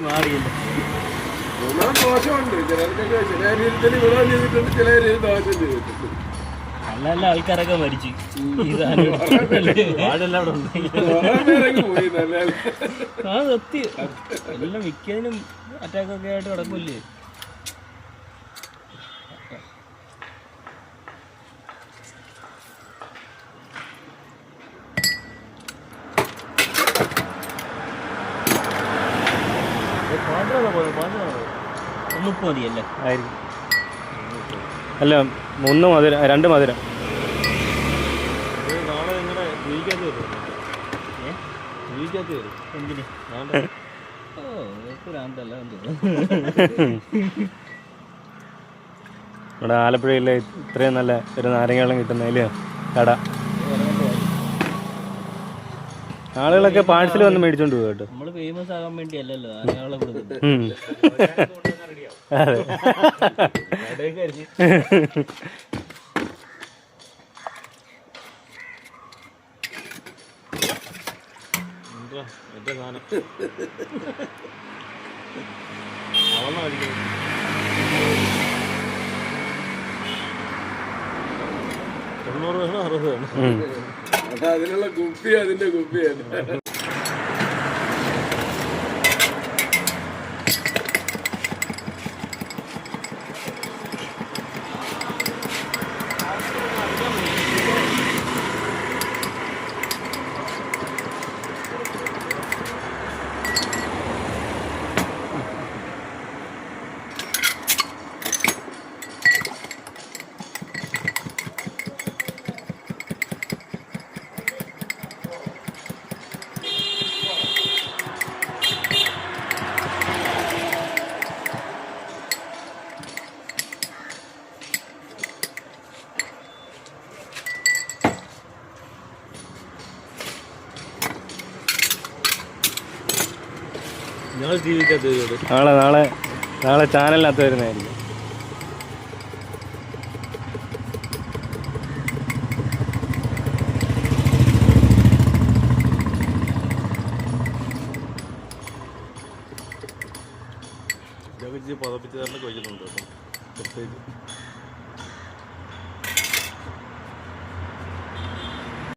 മാറിയില്ല. ദോഷമുണ്ട് ചിലർക്കൊക്കെ, ചില രീതിയിൽ ഗുണം ചെയ്തിട്ടുണ്ട്, ചില രീതിയിൽ ദോഷം ചെയ്തിട്ടുണ്ട്. നല്ല നല്ല ആൾക്കാരൊക്കെ മരിച്ചു. ആ സത്യം, എല്ലാം മിക്കതിനും അറ്റാക്കൊക്കെ ആയിട്ട് കിടക്കില്ലേ. ഒന്നിപ്പോ മതിയല്ലേ? ആയിരിക്കും. അല്ല 1 മധുരം 2 മധുരം. നാളെ നിങ്ങളുടെ ജീവിക്കാത്ത വരും. ജീവിക്കാത്ത വരും. എന്തിന്? ഓ ഭ്രാന്തല്ല. ഇവിടെ ആലപ്പുഴയിലെ ഇത്രയും നല്ല ഒരു നാരങ്ങ കിട്ടുന്നതിൽ കട. ആളുകളൊക്കെ പാഴ്സൽ വന്ന് മേടിച്ചോണ്ട് പോകും കേട്ടോ. നമ്മള് ഫേമസ് ആകാൻ വേണ്ടിയല്ലല്ലോ നാരങ്ങാവെള്ളം കൊടുക്കുന്നത്. അതെ. അതിനുള്ള കുപ്പി, അതിന്റെ കുപ്പിയാണ്. നാളെ ചാനലിനകത്ത് വരുന്നതായിരിക്കും. പതപ്പിച്ച് തന്നെ കൊയ്യുന്നുണ്ട്. പ്രത്യേകിച്ച്